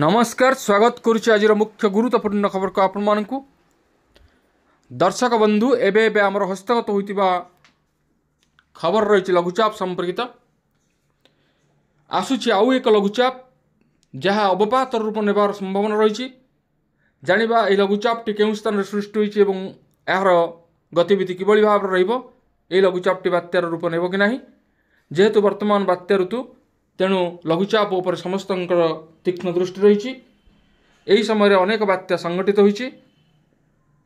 नमस्कार स्वागत करुच्ची आज मुख्य गुरुत्वपूर्ण खबर को आपण मानकु दर्शक बंधु एबे एबे आमर हस्तगत होइतिबा खबर रही लघुचाप संपर्कित आसुची आउ एक लघुचाप जहाँ अवपात रूप नेबार संभावना रही जानिबा ए लघुचापटी केउं स्थान सृष्टि होइछि एवं यार गतिविधि किभଳି भाव रहिबो ए लघुचापटी बात्यार रूप नेबो कि नाही जेहेतु वर्तमान बात्या ऋतु तेणु लघुचाप उपर समस्त तीक्ष्ण दृष्टि रही यही समय अनेक बात्या संगठित होइछि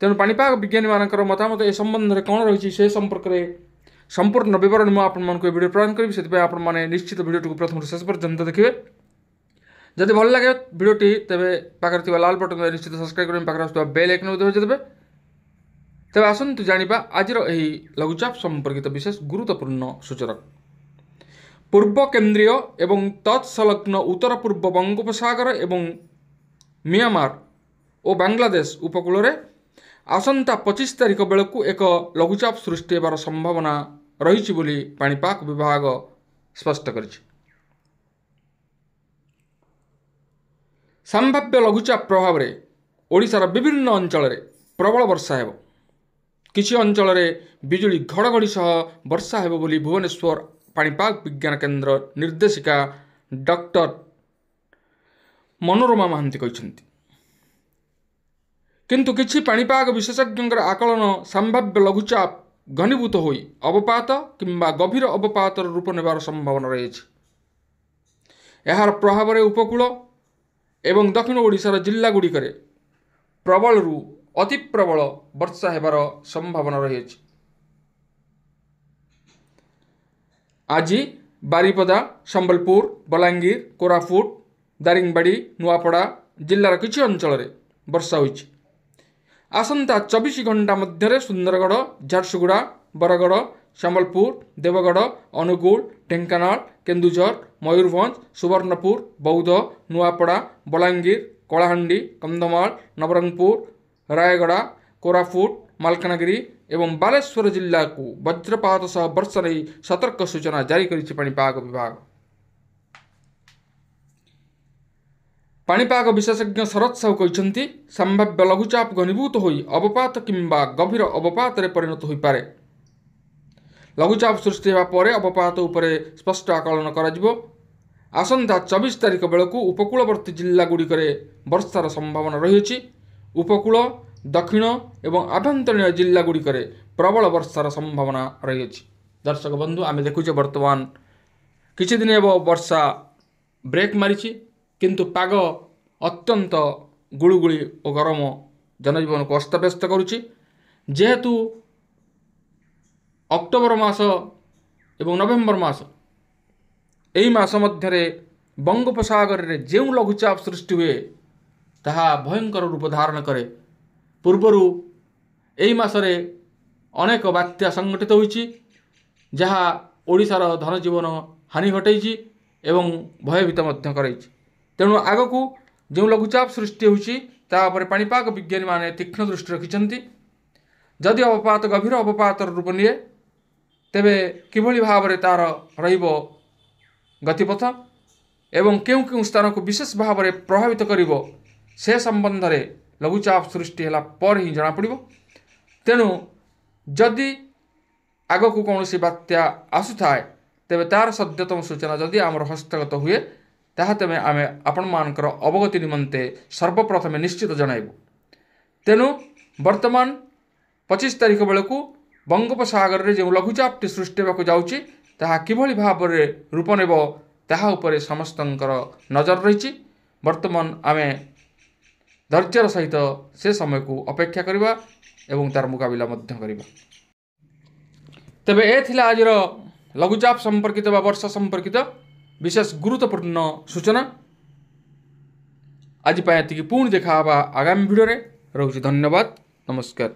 तेणु पाणीपाग विज्ञानी मानकर मतामत ए संबंध में कौन रही से संपर्क में संपूर्ण विवरण मुझे आपको वीडियो प्रदान करी से आपण मैंने निश्चित वीडियो प्रथम शेष पर्यंत देखिए जदि भल लगे वीडियोटी तेरे पाखे लाल बटन निश्चित सब्सक्राइब कर पाखे बेल आइकन देवे तेज आसतु जाना आज लघुचाप संपर्कित विशेष गुरुत्वपूर्ण सूचना पूर्व केन्द्रीय एवं तत्संलग्न उत्तर पूर्व बंगोपसागर एवं म्यांमार और बांग्लादेश उपकूल में आसंता 25 तारिख बेलू एक लघुचाप सृष्टि होबार संभावना रही बोली पाणीपाग विभाग स्पष्ट करिछि। संभाव्य लघुचाप प्रभाव में ओडिशार विभिन्न अंचल में प्रबल वर्षा हेबो किछि अंचल में बिजुली घड़घड़ी सह वर्षा हेबो बोली भुवनेश्वर पाणीपाग विज्ञान केन्द्र निर्देशिका डॉक्टर मनोरमा महांती कहते किंतु किछि पाणीपाग विशेषज्ञ आकलन संभाव्य लघुचाप घनीभूत होई अवपात किंबा गभीर अवपात रूप नेबार संभावना रही यार प्रभाव में उपकूल एवं दक्षिण ओडिशार जिला गुड़िक प्रबल रु अति प्रबल वर्षा हेबार संभावना रही आज बारिपदा संबलपुर बलांगीर कोरापुट दारिंगबाड़ी नुआपड़ा जिलार किछि अंचल में वर्षा होइछि। आसंता 24 घंटा मध्य सुंदरगढ़ झारसुगुड़ा बरगढ़ संबलपुर देवगढ़ अनुगुल ढेंकानाल केन्दुझर मयूरभंज सुवर्णपुर बौद्ध नुआपड़ा बलांगीर कलाहांडी कंधमाल नवरंगपुर रायगड़ा कोरापुट मालकानगिरी एवं बालेश्वर जिला को वज्रपात सह वर्षा नहीं सतर्क सूचना जारी करिछि पाणीपाग विभाग। पाणीपाग विशेषज्ञ शरद साहू कहते संभाव्य लघुचाप घनीभूत होई अवपात किंबा गभीर अवपात रे परिणत होई पारे। लघुचाप सृष्टि होगा पर अवपात उपरे स्पष्ट आकलन करा आसंता 24 तारिख बेलू उपकूलवर्ती जिला गुड़िक वर्षार संभावना रही उपकूल दक्षिण एवं आभ्यंतरीण जिला गुड़िक प्रबल वर्षार संभावना रही। दर्शक बंधु आम देखुचे बर्तमान किछि दिन एवं वर्षा ब्रेक मारी किंतु पाग अत्यंत गुळुगुळी और गरम जनजीवन को अस्तव्यस्त करुच्ची जेहेतु अक्टोबर मास एवं नवेम्बर मास यही मास मध्य बंगोपसागर में जो लघुचाप सृष्टि हुए ताहा भयंकर रूप धारण करे पूर्वर यही मासरे अनेक बात्या संगठित होइछि जहाँ ओडिशार धनजीवन हानि घटाई एवं भयभीत मध्य कराइछि। तेणु आगकू जो लघुचाप सृष्टि होइछि ता उपरे पाणीपाग विज्ञानी माने तीक्ष्ण दृष्टि रखिछन्ति जदि अवपात गभीर अवपात रूप निए तेबे किभଳି भाव में तार रहिबो गतिपथ एवं केउं केउं स्थान को विशेष भाव में प्रभावित करिबो से संबंध में लघुचाप सृष्टि होला पर ही जना पड़िबो। तेणु जदि आगकू कौन बात्या आसुथाए तेबे तार सद्यतम सूचना जदि आमर हस्तगत हुए ताहा तेबे आमे आपण मानकर अवगति निमंते सर्वप्रथमे निश्चित जणाइबु। तेणु वर्तमान 25 तारिख बेलू बंगोपसागर में जो लघुचापटी सृष्टि होगा जाउछि ताहा किभଳି भाव में रूप नेब ताहा उपरे समस्तंकर नजर रही। वर्तमान आमे धैर्यर सहित से समय को अपेक्षा करिबा एवं तार मुकाबिला मध्य करिबा। तेबे ए थिला आजिर लघुचाप संपर्कित बा वर्षा संपर्कित विशेष गुरुत्वपूर्ण सूचना। आज पाए पुणी देखा आगामी भिडियो रे। रहुछि धन्यवाद नमस्कार।